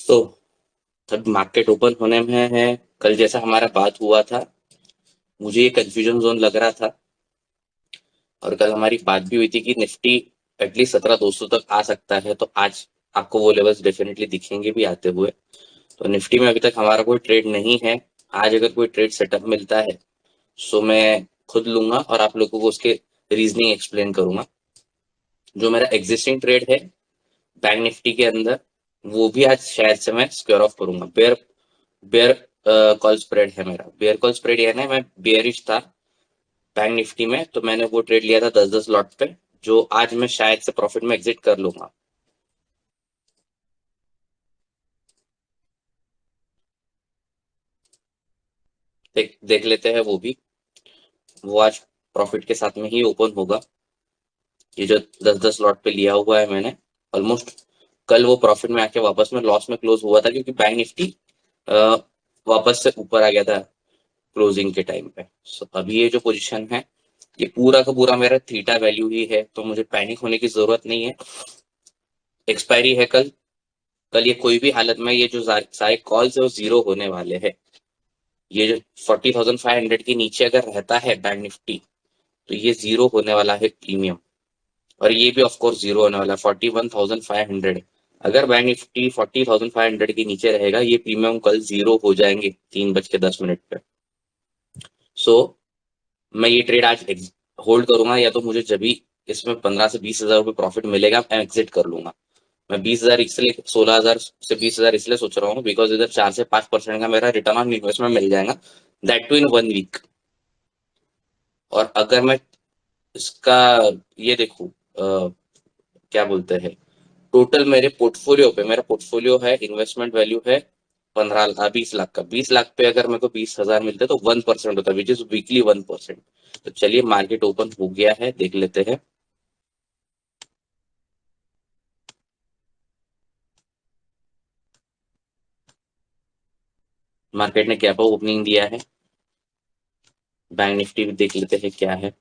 तो तब market open होने में है। कल जैसा हमारा बात हुआ था, मुझे ये कंफ्यूजन जोन लग रहा था। और कल हमारी बात भी हुई थी कि निफ्टी एटलीस्ट 17,200 तक आ सकता है। तो आज आपको वो लेवल्स डेफिनेटली दिखेंगे भी आते हुए। तो निफ्टी में अभी तक हमारा कोई ट्रेड नहीं है। आज अगर कोई ट्रेड सेटअप मिलता है सो मैं खुद लूंगा और आप लोगों को उसके रीजनिंग एक्सप्लेन करूंगा। जो मेरा एग्जिस्टिंग ट्रेड है बैंक निफ्टी के अंदर, वो भी आज शायद से मैं स्क्वायर ऑफ करूंगा। बेयर बेयर कॉल स्प्रेड है मेरा। बेयर कॉल स्प्रेड यानी मैं बेयरिश था बैंक निफ्टी में, तो मैंने वो ट्रेड लिया था 10-10 लॉट पे, जो आज मैं शायद से प्रॉफिट में एग्जिट कर लूंगा। देख लेते हैं वो भी। वो आज प्रॉफिट के साथ में ही ओपन होगा। ये जो 10-10 लॉट पे लिया हुआ है मैंने, ऑलमोस्ट कल वो प्रॉफिट में आके वापस में लॉस में क्लोज हुआ था, क्योंकि बैंक निफ्टी अ, वापस से ऊपर आ गया था क्लोजिंग के टाइम पे। अभी ये जो पोजीशन है, ये पूरा का पूरा मेरा थीटा वैल्यू ही है, तो मुझे पैनिक होने की जरूरत नहीं है। एक्सपायरी है कल। कल ये कोई भी हालत में ये जो सारे कॉल्स है वो जीरो होने वाले हैं। ये जो 40,500 के नीचे अगर रहता है बैंक निफ्टी, तो ये जीरो होने वाला है प्रीमियम। और ये भी ऑफ कोर्स जीरो होने वाला है 41,500। अगर बैंक निफ्टी 40,500 के नीचे रहेगा, ये प्रीमियम कल जीरो हो जाएंगे 3:10 पे। सो मैं ये ट्रेड आज होल्ड करूंगा, या तो मुझे जब भी इसमें 15 से 20 हजार रुपये प्रॉफिट मिलेगा मैं एग्जिट कर लूंगा। मैं 20 हजार इसलिए 16 हजार से 20 हजार इसलिए सोच रहा हूँ बिकॉज इधर 4 से 5% का मेरा रिटर्न ऑन इन्वेस्टमेंट मिल जाएगा, दैट टू इन 1 वीक। और अगर मैं इसका ये देखूं, क्या बोलते हैं, टोटल मेरे पोर्टफोलियो पे, मेरा पोर्टफोलियो है, इन्वेस्टमेंट वैल्यू है 20 लाख का। 20 लाख पे अगर मेरे को 20 हजार मिलते तो 1% होता है, विच इज वीकली 1%। तो चलिए मार्केट ओपन हो गया है, देख लेते हैं। मार्केट ने क्या ओपनिंग दिया है, बैंक निफ्टी भी देख लेते हैं क्या है।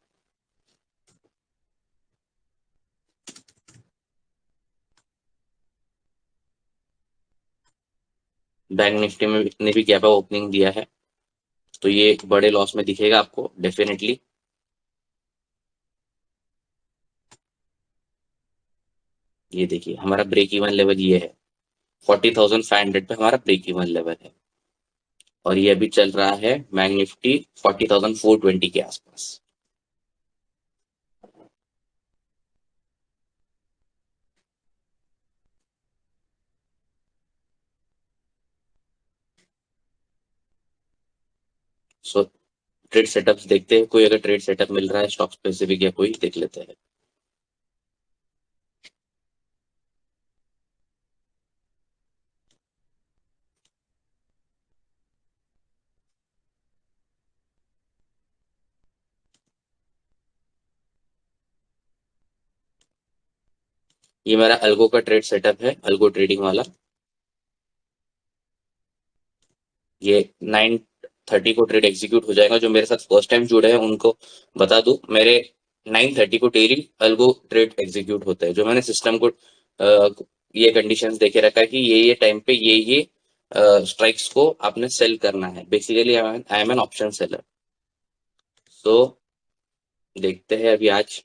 बैंक निफ्टी में ने भी क्या ओपनिंग दिया है, तो ये एक बड़े लॉस में दिखेगा आपको डेफिनेटली। ये देखिए हमारा ब्रेक इवन लेवल ये है, 40,500 पे हमारा ब्रेक इवन लेवल है। और ये अभी चल रहा है बैंक निफ्टी 40,420 के आसपास। सो ट्रेड सेटअप्स देखते हैं, कोई अगर ट्रेड सेटअप मिल रहा है स्टॉक स्पेसिफिक या कोई, देख लेते हैं। ये मेरा अल्गो का ट्रेड सेटअप है, अल्गो ट्रेडिंग वाला। ये 9:30 को ट्रेड एग्जीक्यूट हो जाएगा। जो मेरे साथ फर्स्ट टाइम जुड़े हैं उनको बता दूं, मेरे 9:30 को डेली अल्गो ट्रेड एग्जीक्यूट होता है। जो मैंने सिस्टम को ये कंडीशंस देके रखा है कि ये टाइम पे ये स्ट्राइक्स को आपने सेल करना है। Basically I am an option seller. तो देखते हैं अभी आज।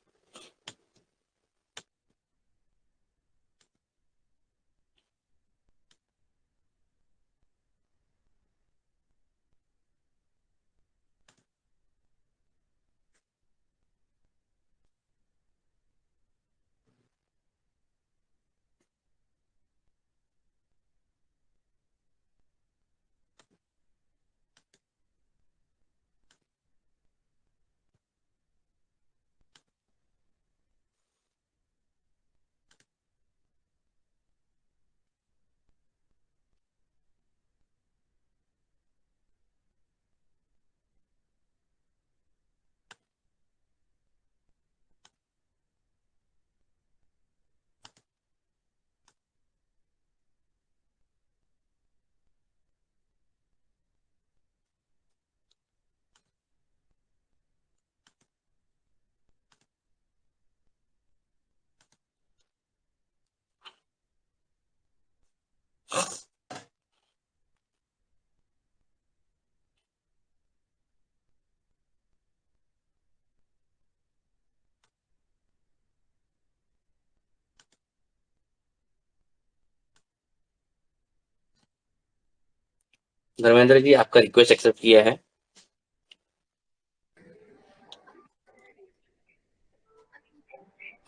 धर्मेंद्र जी, आपका रिक्वेस्ट एक्सेप्ट किया है।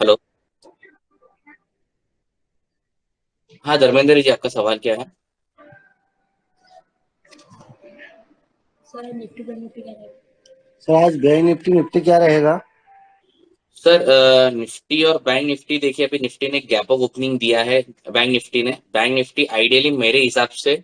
हेलो। हाँ धर्मेंद्र जी, आपका सवाल क्या है? सर आज बैंक निफ्टी निफ्टी क्या रहेगा? सर निफ्टी और बैंक निफ्टी देखिए, अभी निफ्टी ने गैप अप ओपनिंग दिया है। बैंक निफ्टी आइडियली मेरे हिसाब से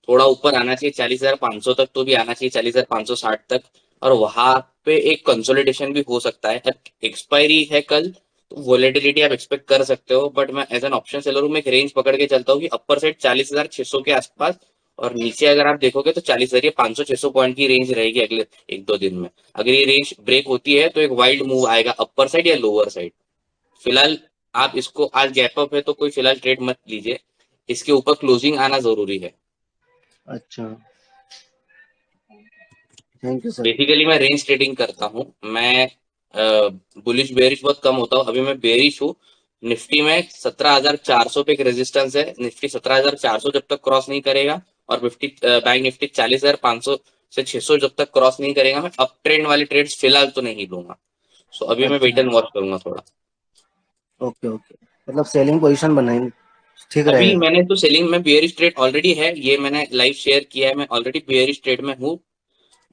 थोड़ा ऊपर आना चाहिए, 40,500 तक तो भी आना चाहिए, 40,560 तक। और वहां पे एक कंसोलिडेशन भी हो सकता है। एक्सपायरी है कल, तो वोलेटिलिटी आप एक्सपेक्ट कर सकते हो, बट मैं एज एन ऑप्शन सेलर हूँ, मैं एक रेंज पकड़ के चलता हूँ कि अपर साइड 40,600 के आसपास, और नीचे अगर आप देखोगे तो 40,500-600 पॉइंट की रेंज रहेगी अगले 1-2 दिन में। अगर ये रेंज ब्रेक होती है तो एक वाइल्ड मूव आएगा अपर साइड या लोअर साइड। फिलहाल आप इसको, आज गैप अप है तो कोई फिलहाल ट्रेड मत लीजिए, इसके ऊपर क्लोजिंग आना जरूरी है। अच्छा, थैंक यू सर। बेसिकली मैं रेंज ट्रेडिंग करता हूँ। मैं बुलिश बेरिश बहुत कम होता हूँ, अभी मैं बेरिश हूँ। निफ्टी में 17,400 पे एक रेजिस्टेंस है, निफ्टी 17,400 जब तक क्रॉस नहीं करेगा, और बैंक निफ्टी 40,500 से 600 जब तक क्रॉस नहीं करेगा, मैं अप ट्रेंड वाले ट्रेड्स फिलहाल तो नहीं लूंगा। सो अभी मैं वेट अच्छा, एंड वॉच करूंगा थोड़ा। ओके ओके, मतलब सेलिंग पोजीशन बनाएंगे, ठीक अभी रहेगा। मैंने तो सेलिंग में बियरिश ट्रेड ऑलरेडी है, ये मैंने लाइव शेयर किया है, मैं ऑलरेडी बियरिश ट्रेड में हूँ।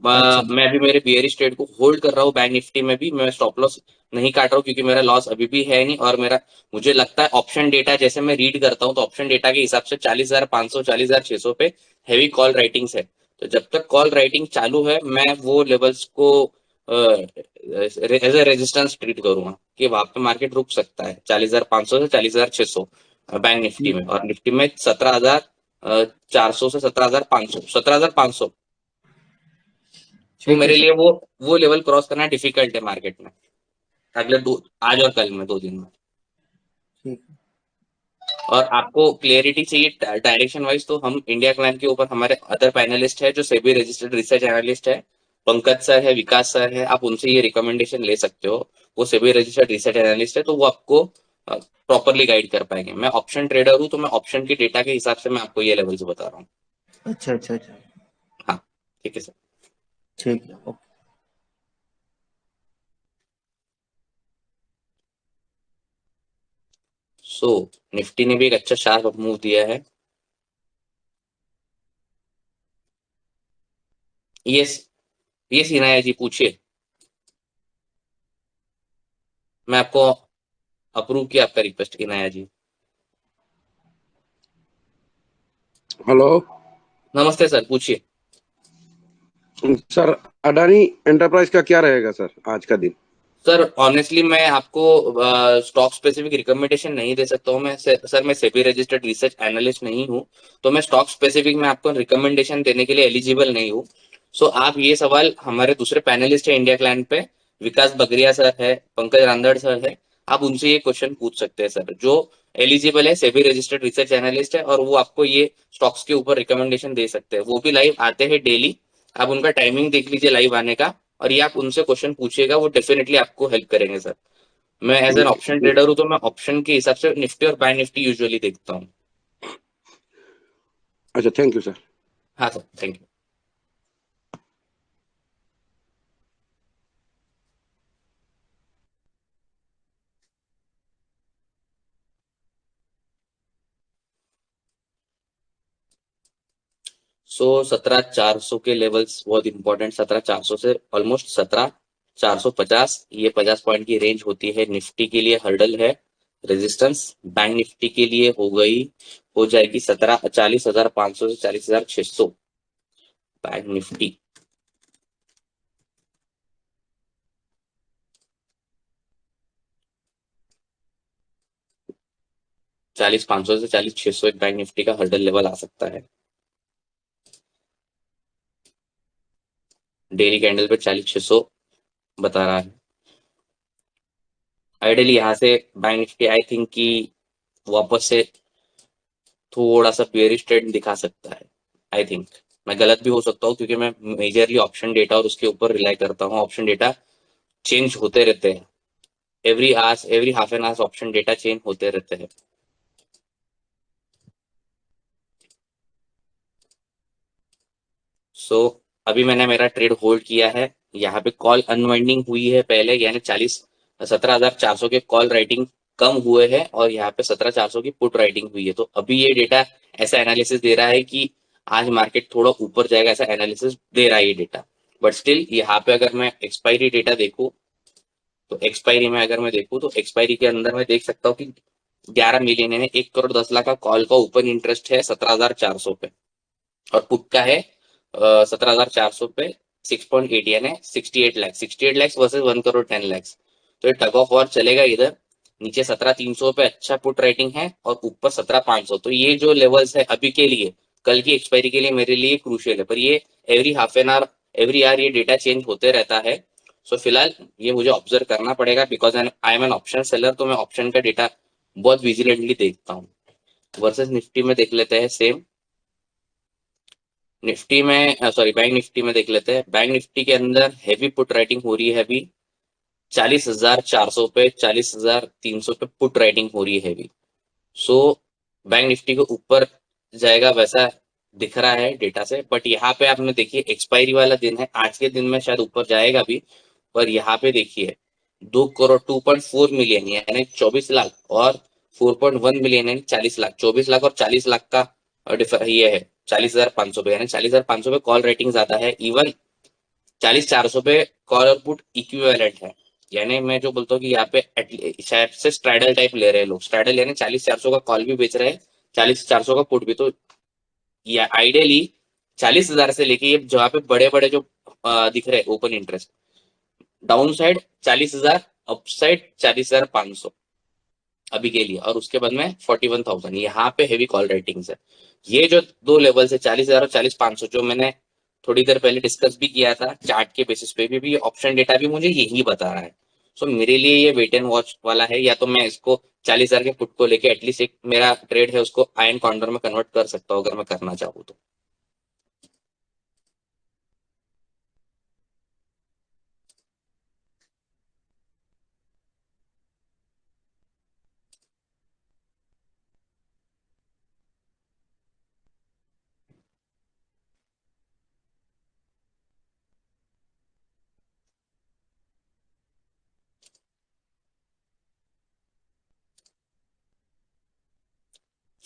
अच्छा मैं अभी मेरे बियरिश ट्रेड को होल्ड कर रहा हूँ, बैंक निफ्टी में भी मैं स्टॉप लॉस नहीं काट रहा हूँ, क्योंकि मेरा लॉस अभी भी है नहीं। और मेरा, मुझे लगता है ऑप्शन डेटा जैसे मैं रीड करता हूँ, तो ऑप्शन डेटा के हिसाब से 40,500 40,600 पे हैवी कॉल राइटिंग्स है। तो जब तक कॉल राइटिंग चालू है, मैं वो लेवल्स को एज ए रेजिस्टेंस ट्रीट करूंगा कि वहां पे मार्केट रुक सकता है 40,500 से 40,600 बैंक निफ्टी ठीक में, और निफ्टी में 17,400 से 17,500, 17,500। तो ठीक है मेरे सर। लिए वो लेवल क्रॉस करना डिफिकल्ट है मार्केट में, अगले दो, आज और कल में 2 दिन में। ठीक। और आपको क्लियरिटी चाहिए डायरेक्शन वाइज, तो हम इंडिया क्लाइम के ऊपर हमारे अदर पैनलिस्ट है जो सेबी रजिस्टर्ड रिसर्च एनालिस्ट है, पंकज सर है, विकास सर है, आप उनसे ये रिकमेंडेशन ले सकते हो। वो सेबी रजिस्टर्ड रिसर्च एनालिस्ट है, तो वो आपको प्रॉपरली गाइड कर पाएंगे। मैं ऑप्शन ट्रेडर हूँ, तो मैं ऑप्शन के डेटा के हिसाब से मैं आपको ये लेवल्स बता रहा हूँ। अच्छा अच्छा अच्छा। हाँ, ठीक है सर। ठीक है, ओके। सो निफ्टी ने भी एक अच्छा शार्प मूव दिया है। यस, ये सीना है जी, पूछिए। मैं आपको अप्रूव किया आपका रिक्वेस्ट, इनाया जी। हेलो नमस्ते सर, पूछिए। सर, अडानी एंटरप्राइज का क्या रहेगा सर आज का दिन? सर ऑनेस्टली मैं आपको स्टॉक स्पेसिफिक रिकमेंडेशन नहीं दे सकता हूँ। सर मैं सेबी रजिस्टर्ड रिसर्च एनालिस्ट नहीं हूँ, तो मैं स्टॉक स्पेसिफिक में आपको रिकमेंडेशन देने के लिए एलिजिबल नहीं हूँ। सो आप ये सवाल हमारे दूसरे पैनलिस्ट है इंडिया क्लाइंट पे, विकास बगरिया सर है, पंकज रांदड़ सर है, आप उनसे ये क्वेश्चन पूछ सकते हैं सर, जो एलिजिबल है, सेबी रजिस्टर्ड रिसर्च एनालिस्ट है, और वो आपको ये स्टॉक्स के ऊपर रिकमेंडेशन दे सकते हैं। वो भी लाइव आते हैं डेली, आप उनका टाइमिंग देख लीजिए लाइव आने का, और ये आप उनसे क्वेश्चन पूछिएगा, वो डेफिनेटली आपको हेल्प करेंगे सर। मैं एज एन ऑप्शन ट्रेडर हूँ, तो मैं ऑप्शन के हिसाब से निफ्टी और बैंक निफ्टी यूजुअली देखता हूँ। अच्छा, थैंक यू सर। हाँ सर, थैंक यू। सो 17,400 के लेवल्स बहुत इंपॉर्टेंट, 17,400 से ऑलमोस्ट 17,450, ये 50 पॉइंट की रेंज होती है। निफ्टी के लिए हर्डल है, रेजिस्टेंस। बैंक निफ्टी के लिए हो जाएगी 40,500 से 40,600। बैंक निफ्टी 40,500 से 40,600 एक बैंक निफ्टी का हर्डल लेवल आ सकता है। डेली कैंडल पे 40,600 बता रहा है। आइडियली यहाँ से बैंक निफ्टी आई थिंक कि वापस से थोड़ा सा बेयरिश ट्रेंड दिखा सकता है। आई थिंक मैं गलत भी हो सकता हूँ, क्योंकि मैं मेजरली ऑप्शन डेटा और उसके ऊपर रिलाई करता हूँ। ऑप्शन डेटा चेंज होते रहते हैं, every half an hours option data change होते रहते हैं। सो अभी मैंने मेरा ट्रेड होल्ड किया है, यहाँ पे कॉल अनवाइंडिंग हुई है पहले, यानी 17,400 के कॉल राइटिंग कम हुए हैं और यहाँ पे 17,400 की पुट राइटिंग हुई है। तो अभी ये डेटा ऐसा एनालिसिस दे रहा है कि आज मार्केट थोड़ा ऊपर जाएगा, ऐसा एनालिसिस दे रहा है ये डेटा। बट स्टिल यहाँ पे अगर मैं एक्सपायरी डेटा देखूं, तो एक्सपायरी में अगर मैं देखूं तो एक्सपायरी के अंदर मैं देख सकता हूँ कि 11 मिलियन यानी 1 करोड़ 10 लाख का कॉल का ओपन इंटरेस्ट है 17,400 पे, और पुट का है 17,400 पे 6.8 यानी 68 लाख, 68 लाख वर्सेज 1 करोड़ 10 लाख। तो ये टग ऑफ वॉर चलेगा इधर। नीचे 17,300 पे अच्छा पुट राइटिंग है और ऊपर 17,500। तो ये जो लेवल्स है अभी के लिए, कल की एक्सपायरी के लिए मेरे लिए क्रूशियल है, पर ये every half an hour every hour ये डेटा चेंज होते रहता है। सो फिलहाल ये मुझे ऑब्जर्व करना पड़ेगा, because I am an option seller, तो मैं ऑप्शन का डेटा बहुत विजिलेंटली देखता हूँ। वर्सेस निफ्टी में देख लेते हैं सेम। निफ्टी में सॉरी बैंक निफ्टी में देख लेते हैं। बैंक निफ्टी के अंदर हैवी पुट राइटिंग हो रही है अभी 40,400 पे, 40,300 पे पुट राइटिंग हो रही है हैवी। सो बैंक निफ्टी को ऊपर जाएगा वैसा दिख रहा है डेटा से। बट यहाँ पे आपने देखिए एक्सपायरी वाला दिन है, आज के दिन में शायद ऊपर जाएगा भी, पर यहाँ पे देखिए 2 करोड़ 2.4 मिलियन यानी 24 लाख और 4.1 मिलियन यानी 40 लाख, 24 लाख और 40 लाख का डिफर ये है 40,500 पे, यानी 40,500 पे कॉल रेटिंग ज्यादा है। इवन 40,400 पे कॉल और पुट इक्विवेलेंट है। यानी मैं जो बोलता हूँ कि यहाँ पे शायद से स्ट्रैडल टाइप ले रहे हैं लोग, स्ट्रैडल यानी 40,400 का कॉल भी बेच रहे हैं, 40,400 का पुट भी। तो या आइडियली 40,000 से लेके ये जहाँ पे बड़े बड़े जो दिख रहे हैं open interest, down side 40,000, up side 40,500 अभी के लिए, और उसके बाद में 41,000 यहाँ पे हेवी कॉल रेटिंग्स है। ये जो दो लेवल है 40,000 और 40,500 जो मैंने थोड़ी देर पहले डिस्कस भी किया था चार्ट के बेसिस पे भी ऑप्शन डेटा भी मुझे यही बता रहा है। सो मेरे लिए ये वेट एंड वॉच वाला है, या तो मैं इसको 40,000 के पुट को लेके एटलीस्ट एक मेरा ट्रेड है उसको आयन काउंटर में कन्वर्ट कर सकता हूँ अगर मैं करना चाहूँ तो।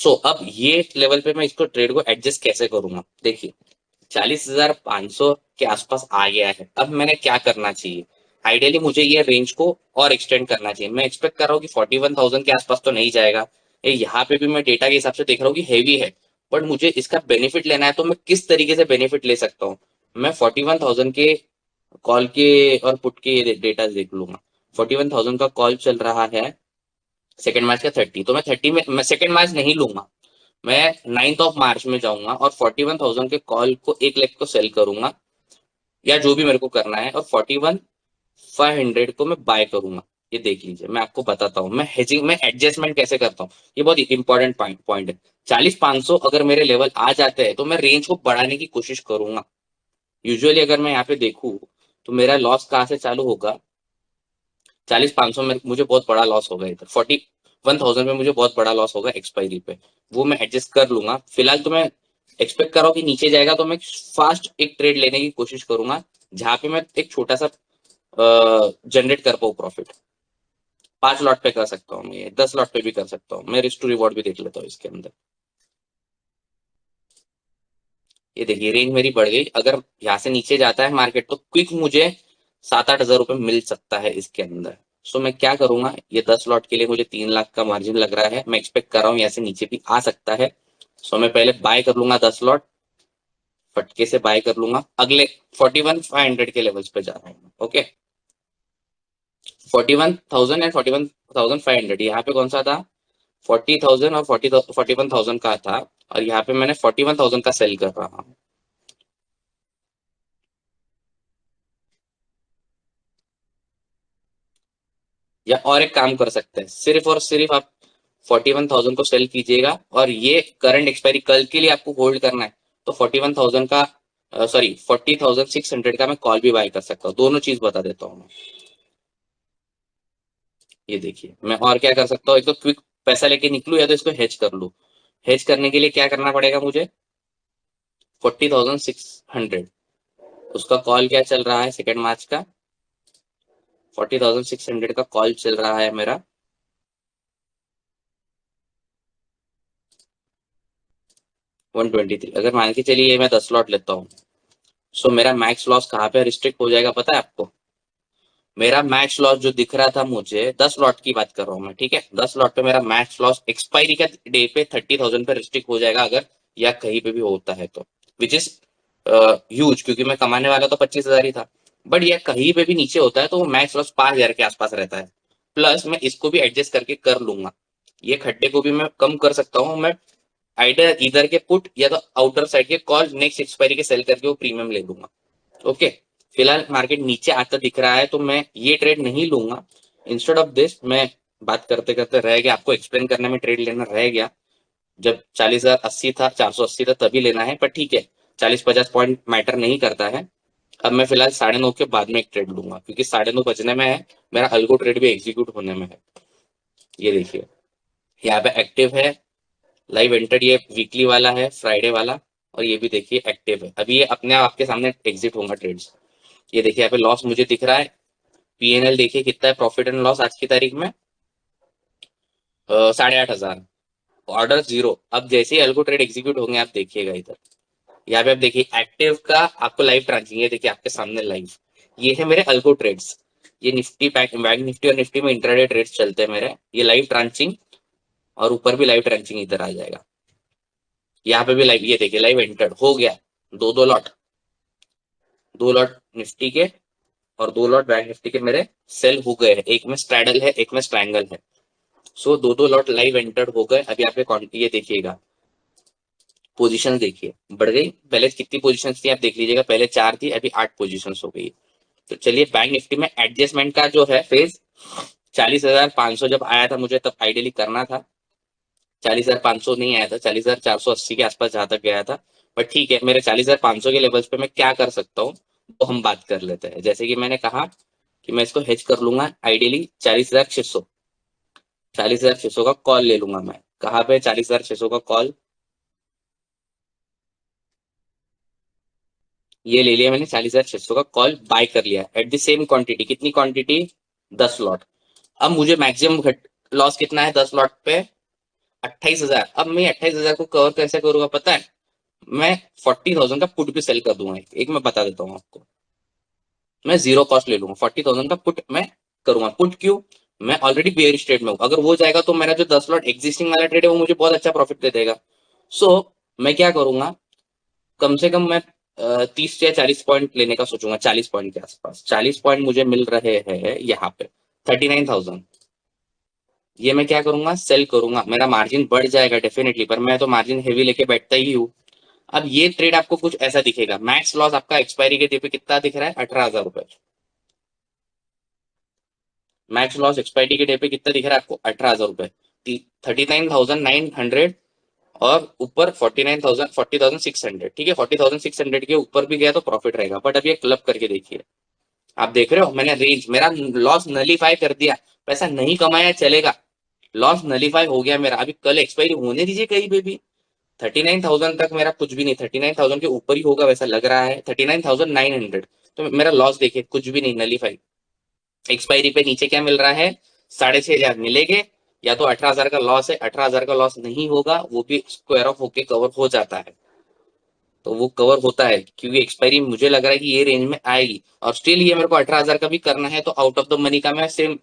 सो अब ये लेवल पे मैं इसको ट्रेड को एडजस्ट कैसे करूंगा, देखिए 40,500 के आसपास आ गया है। अब मैंने क्या करना चाहिए, आइडियली मुझे ये रेंज को और एक्सटेंड करना चाहिए। मैं एक्सपेक्ट कर रहा हूँ कि 41,000 के आसपास तो नहीं जाएगा, ये यहाँ पे भी मैं डेटा के हिसाब से देख रहा हूँ कि हैवी है, बट मुझे इसका बेनिफिट लेना है। तो मैं किस तरीके से बेनिफिट ले सकता हूँ, मैं 41,000 के कॉल के और पुट के डेटा देख लूंगा। 41,000 का कॉल चल रहा है सेकेंड मार्च का 30, तो मैं 30 में मैं सेकेंड मार्च नहीं लूंगा, मैं 9th ऑफ मार्च में जाऊंगा और 41,000 के कॉल को 1 लाख को सेल करूंगा, या जो भी मेरे को करना है, और 41,500 को मैं बाय करूंगा। ये देख लीजिए, मैं आपको बताता हूँ मैं हेजिंग में एडजस्टमेंट कैसे करता हूँ, ये बहुत इंपॉर्टेंट पॉइंट है। 40,500 अगर मेरे लेवल आ जाते हैं तो मैं रेंज को बढ़ाने की कोशिश करूंगा। यूजुअली अगर मैं यहाँ पे देखूँ तो मेरा लॉस कहाँ से चालू होगा, 40,500 में मुझे बहुत बड़ा लॉस होगा, इधर 41,000 में मुझे बहुत बड़ा लॉस होगा एक्सपायरी पे, वो मैं एडजस्ट कर लूंगा। फिलहाल तो मैं एक्सपेक्ट कर रहा हूँ कि नीचे जाएगा, तो मैं फास्ट एक ट्रेड लेने की कोशिश करूंगा जहां पे मैं एक छोटा सा जनरेट कर पाऊँ प्रॉफिट। 5 लॉट पे कर सकता हूँ मैं, ये 10 लॉट पे भी कर सकता हूँ मैं। रिस्क टू रिवॉर्ड भी देख लेता हूँ इसके अंदर। ये देखिए रेंज मेरी बढ़ गई, अगर यहाँ से नीचे जाता है मार्केट तो क्विक मुझे 7-8 हज़ार रुपए मिल सकता है इसके अंदर। सो मैं क्या करूंगा, ये 10 लॉट के लिए मुझे 3 लाख का मार्जिन लग रहा है, मैं एक्सपेक्ट कर रहा हूँ यहाँ से नीचे भी आ सकता है। सो मैं पहले बाय कर लूंगा 10 लॉट, फटके से बाय कर लूंगा अगले 41,500 के लेवल्स पे जा रहा हूँ। ओके, 41,000 एंड 41,500 यहाँ पे कौन सा था, 40,000 और 41,000 का था, और यहाँ पे मैंने 41,000 का सेल कर रहा हूँ। या और एक काम कर सकते हैं, सिर्फ और सिर्फ आप 41,000 को सेल कीजिएगा और ये करंट एक्सपायरी कल के लिए आपको होल्ड करना है, तो 41,000 का सॉरी 40,600 का मैं कॉल भी बाय कर सकता हूँ। दोनों चीज बता देता हूँ मैं। ये देखिए मैं और क्या कर सकता हूँ, एक तो क्विक पैसा लेके निकलू या तो इसको हेज कर लू। हेज करने के लिए क्या करना पड़ेगा मुझे, 40,600 उसका कॉल क्या चल रहा है 2 मार्च का? 40,600 का कॉल चल रहा है मेरा। 123। अगर मान के चलिए ये मैं 10 लॉट लेता हूँ, सो मेरा मैक्स लॉस कहाँ पे रिस्ट्रिक्ट हो जाएगा पता है आपको? मेरा मैक्स लॉस जो दिख रहा था मुझे, 10 लॉट की बात कर रहा हूँ मैं, ठीक है, 10 लॉट पे मेरा मैक्स लॉस एक्सपायरी का डे पे 30,000 पे रिस्ट्रिक्ट हो जाएगा, अगर या कहीं पे भी होता है तो, विच इज ह्यूज, क्योंकि मैं कमाने वाला तो 25,000 ही था। बट यह कहीं पे भी नीचे होता है तो वो मैक्स लॉस 5,000 के आसपास रहता है। प्लस मैं इसको भी एडजस्ट करके कर लूंगा, ये खड्डे को भी मैं कम कर सकता हूँ। मैं आइडर इधर के पुट या तो आउटर साइड के कॉल नेक्स्ट एक्सपायरी के सेल करके वो प्रीमियम ले लूंगा। ओके, फिलहाल मार्केट नीचे आता दिख रहा है तो मैं ये ट्रेड नहीं लूंगा। इंस्टेड ऑफ दिस मैं बात करते करते रह गया, आपको एक्सप्लेन करने में ट्रेड लेना रह गया। जब 40,080 था, 480 था, तभी लेना है, पर ठीक है, 40-50 पॉइंट मैटर नहीं करता है। अब मैं फिलहाल 9:30 के बाद में एक ट्रेड लूंगा, क्योंकि 9:30 बजने में है, मेरा अल्गो ट्रेड भी एग्जीक्यूट होने में है। ये देखिए, यहाँ पे एक्टिव है, लाइव एंटर, ये वीकली वाला है, फ्राइडे वाला, और ये भी देखिए एक्टिव है। अभी ये अपने आप आपके सामने एग्जिट होगा ट्रेड्स। ये देखिए यहाँ पे लॉस मुझे दिख रहा है, पीएनएल देखिए कितना है, प्रॉफिट एंड लॉस आज की तारीख में 8,500, ऑर्डर जीरो। अब जैसे ही अल्गो ट्रेड एग्जीक्यूट होंगे आप देखिएगा इधर, यहाँ पे आप देखिए एक्टिव का आपको लाइव ट्रांचिंग, ये देखिए आपके सामने लाइव, ये है मेरे अल्गो ट्रेड्स। ये निफ्टी बैंक निफ्टी और निफ्टी में इंट्राडे ट्रेड्स चलते हैं मेरे, ये लाइव ट्रांचिंग, और ऊपर भी लाइव ट्रांचिंग इधर आ जाएगा। यहाँ पे भी लाइव, ये देखिए लाइव एंटर्ड हो गया, दो दो लॉट, 2 लॉट निफ्टी के और 2 लॉट बैंक निफ्टी के मेरे सेल हो गए हैं। एक में स्ट्रैडल है, एक में स्ट्रैंगल है। सो दो लॉट लाइव एंटर्ड हो गए। अभी यहाँ पे ये देखिएगा, पोजीशन देखिए बढ़ गई, पहले कितनी पोजीशन थी आप देख लीजिएगा, पहले 4 थी, अभी 8 पोजीशन हो गई। तो चलिए बैंक निफ्टी में एडजस्टमेंट का जो है फेज, 40,500 जब आया था मुझे तब आइडियली करना था, 40,500 नहीं आया था, 40,480 के आसपास जहां तक गया था। बट ठीक है, मेरे 40,500 के लेवल्स पे मैं क्या कर सकता हूँ तो हम बात कर लेते हैं। जैसे कि मैंने कहा कि मैं इसको हेज कर लूंगा आइडियली 40,600, 40,600 का कॉल ले लूंगा मैं। कहाँ पे 40,600 का कॉल, ये ले लिया मैंने, 40,600 का कॉल बाय कर लिया एट द सेम क्वांटिटी। कितनी क्वांटिटी? 10 लॉट। अब मुझे मैक्सिमम लॉस कितना है 10 लॉट पे? 28,000। अब मैं 28,000 को कवर कैसे करूंगा पता है? मैं 40,000 का पुट भी सेल कर दूंगा। एक मैं बता देता हूँ आपको, मैं जीरो कॉस्ट ले लूंगा, 40,000 का पुट मैं करूंगा। पुट क्यों? मैं ऑलरेडी बेयर स्टेट में हूँ, अगर वो जाएगा तो मेरा जो 10 लॉट एग्जिस्टिंग वाला ट्रेड है वो मुझे बहुत अच्छा प्रॉफिट दे देगा। सो मैं क्या करूंगा, कम से कम मैं 30 या 40 पॉइंट लेने का सोचूंगा, 40 पॉइंट के आसपास। 40 पॉइंट मुझे मिल रहे हैं यहाँ पे 39,000, ये मैं क्या करूंगा, सेल करूंगा। मेरा मार्जिन बढ़ जाएगा डेफिनेटली, पर मैं तो मार्जिन हेवी लेके बैठता ही हूँ। अब ये ट्रेड आपको कुछ ऐसा दिखेगा, मैक्स लॉस आपका एक्सपायरी के डे पे कितना दिख रहा है? 18,000 रुपए। मैक्स लॉस एक्सपायरी के डे पे कितना दिख रहा है आपको? 18,000 रुपए। 39,900 और ऊपर 49,000, 40,600, ठीक है, 40,600 के ऊपर भी गया तो प्रॉफिट रहेगा। बट अब ये क्लब करके देखिए, आप देख रहे हो मैंने रेंज, मेरा लॉस नलीफाई कर दिया, पैसा नहीं कमाया चलेगा, लॉस नलीफाई हो गया मेरा। अभी कल एक्सपायरी होने दीजिए कहीं पे भी, 39,000 तक मेरा कुछ भी नहीं, 39,000 के ऊपर ही होगा वैसा लग रहा है, 39,900। तो मेरा लॉस देखिए कुछ भी नहीं, नलीफाई। एक्सपायरी पे नीचे क्या मिल रहा है? 6,500 मिलेंगे, या तो 18,000 का लॉस है, 18,000 का लॉस नहीं होगा, वो भी स्क्वायर ऑफ होके कवर हो जाता है। तो वो कवर होता है क्योंकि एक्सपायरी मुझे लग रहा है कि ये रेंज में आएगी, और स्टिल ये मेरे को 18,000 का भी करना है, तो आउट ऑफ द मनी का मैं सेम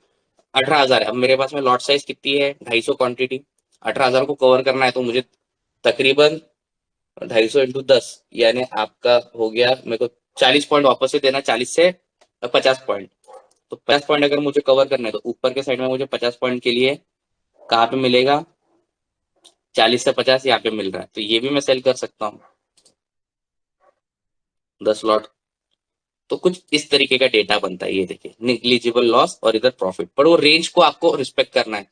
18,000 है। अब मेरे पास में लॉट साइज कितनी है? 250 क्वांटिटी, 18,000 को कवर करना है तो मुझे तकरीबन 250 × 10, यानी आपका हो गया मेरे को 40 पॉइंट वापस से देना, 40 से 50 पॉइंट। तो 50 पॉइंट अगर मुझे कवर करना है तो ऊपर के साइड में मुझे 50 पॉइंट के लिए कहाँ पे मिलेगा? 40 से 50 यहाँ पे मिल रहा है, तो ये भी मैं सेल कर सकता हूँ 10 लॉट। तो कुछ इस तरीके का डेटा बनता है, ये देखिए निग्लिजिबल लॉस और इधर प्रॉफिट, पर वो रेंज को आपको रिस्पेक्ट करना है।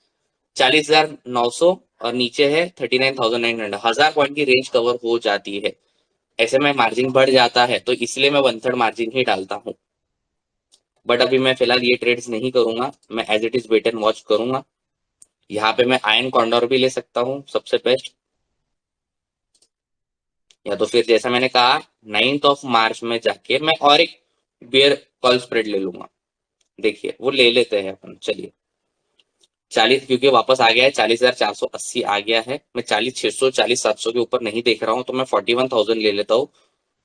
40,900 और नीचे है 39,900, 1000 पॉइंट की रेंज कवर हो जाती है। ऐसे में मार्जिन बढ़ जाता है, तो इसलिए मैं 1/3 मार्जिन ही डालता हूँ। बट अभी मैं फिलहाल ये ट्रेड्स नहीं करूंगा, मैं as it is wait and watch करूंगा। यहाँ पे मैं आयन कॉन्डोर भी ले सकता हूँ, सबसे बेस्ट। या तो फिर जैसा मैंने कहा 9th ऑफ मार्च में जाके मैं और एक बियर कॉल स्प्रेड ले लूंगा। देखिए वो ले लेते हैं अपन, चलिए 40, क्योंकि वापस आ गया है 40,480 आ गया है। मैं 40,600 40,700 के ऊपर नहीं देख रहा हूँ, तो मैं 41,000 ले लेता हूँ।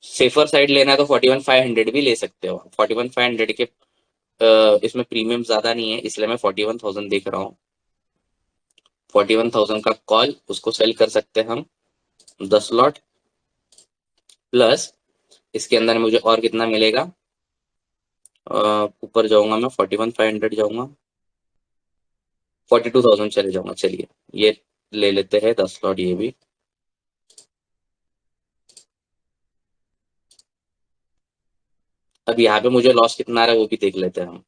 सेफर साइड लेना है तो 41,500 भी ले सकते हो। 41,500 के इसमें प्रीमियम ज्यादा नहीं है, इसलिए मैं 41,000 देख रहा हूँ। 41,000 का कॉल, उसको सेल कर सकते हैं हम 10 लॉट, प्लस इसके अंदर मुझे और कितना मिलेगा, ऊपर जाऊंगा मैं 41,500 जाऊंगा, 42,000 चले जाऊंगा। चलिए ये ले लेते हैं 10 लॉट ये भी। अब यहाँ पे मुझे लॉस कितना आ रहा है वो भी देख लेते हैं हम।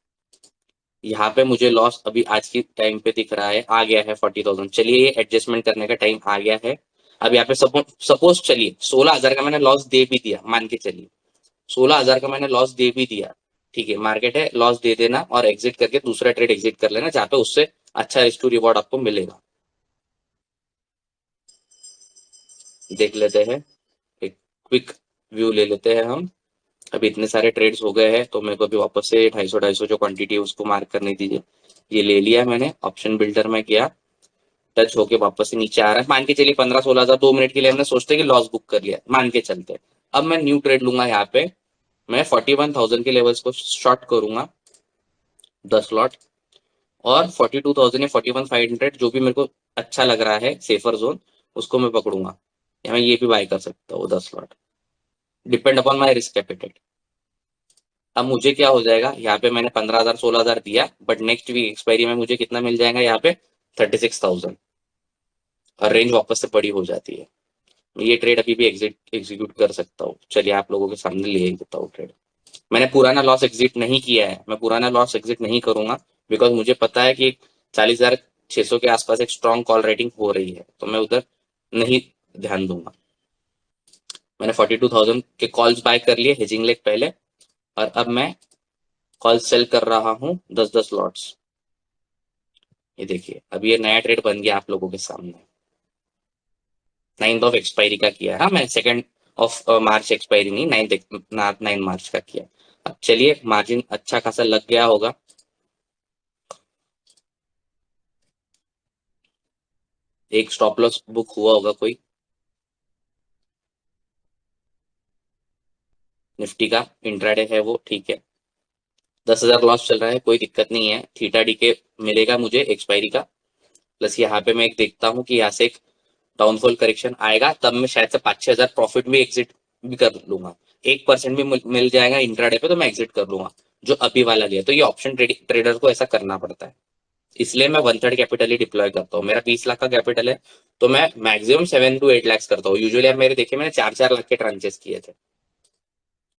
यहाँ पे मुझे लॉस अभी आज की टाइम पे दिख रहा है, आ गया है 40,000। चलिए ये एडजस्टमेंट करने का टाइम आ गया है। अब यहाँ पे सपोज चलिए 16,000 का मैंने लॉस दे भी दिया, मान के चलिए 16,000 का मैंने लॉस दे भी दिया, ठीक है, मार्केट है, लॉस दे देना और एग्जिट करके दूसरा ट्रेड एग्जिट कर लेना, जहाँ पे उससे अच्छा रिस्क टू रिवॉर्ड आपको मिलेगा। देख लेते हैं, एक क्विक व्यू ले लेते हैं हम। अभी इतने सारे ट्रेड्स हो गए हैं, तो मेरे को अभी वापस से 250 जो क्वांटिटी है उसको मार्क करने दीजिए। ये ले लिया मैंने, ऑप्शन बिल्डर में किया, टच होके वापस से नीचे आ रहा है। मान के चलिए 15-16,000 2 मिनट के लिए हमने सोचते कि लॉस बुक कर लिया, मान के चलते हैं। अब मैं न्यू ट्रेड लूंगा, यहाँ पे मैं 41,000 के लेवल्स को शॉर्ट करूंगा 10 लॉट, और 42,000 या 41,500 जो भी मेरे को अच्छा लग रहा है सेफर जोन, उसको मैं पकड़ूंगा, या मैं ये भी बाय कर सकता हूँ 10 lot, depend upon my risk capital. अब मुझे क्या हो जाएगा, यहाँ पे मैंने 15,000 16,000 दिया, बट नेक्स्ट वीक एक्सपायरी में मुझे कितना मिल जाएगा, यहाँ पे 36,000, और रेंज वापस से बड़ी हो जाती है। ये ट्रेड अभी भी एग्जीक्यूट कर सकता हूँ। चलिए आप लोगों के सामने ले ही देता हूँ ट्रेड। मैंने पुराना लॉस एग्जिट नहीं किया है, मैं पुराना लॉस एग्जिट नहीं करूंगा, बिकॉज मुझे पता है कि 40,600 के आसपास एक स्ट्रॉन्ग कॉल रेटिंग हो रही है, तो मैं उधर नहीं ध्यान दूंगा। मैंने 42,000 के कॉल्स बाय कर लिए हेजिंग लेग पहले, और अब मैं कॉल सेल कर रहा हूँ 10-10 लॉट्स। ये देखिए अब ये नया ट्रेड बन गया आप लोगों के सामने। 9th ऑफ एक्सपायरी का किया है, हाँ मैं 2nd ऑफ मार्च एक्सपायरी नहीं, 9 मार्च का किया। अब चलिए मार्जिन अच्छा खासा लग गया होगा। एक स्टॉप लॉस बुक हुआ होगा कोई निफ्टी का, इंट्राडे है वो, ठीक है। 10,000 लॉस चल रहा है, कोई दिक्कत नहीं है, थीटा डी के मिलेगा मुझे एक्सपायरी का। प्लस यहाँ पे मैं एक देखता हूँ कि यहाँ से एक डाउनफॉल करेक्शन आएगा, तब मैं शायद से 5-6,000 प्रॉफिट भी एग्जिट भी कर लूंगा। 1% भी मिल जाएगा इंट्राडे पे तो मैं एग्जिट कर लूंगा, जो अभी वाला लिया। तो ये ऑप्शन ट्रेडर को ऐसा करना पड़ता है, इसलिए मैं 1/3 कैपिटल ही डिप्लॉय करता हूँ। मेरा 20 लाख का कैपिटल है, तो मैं मैक्सिमम 7 to 8 लाख करता हूँ यूजुअली। अब मेरे देखिए मैंने 4-4 लाख के ट्रांचेस किए थे,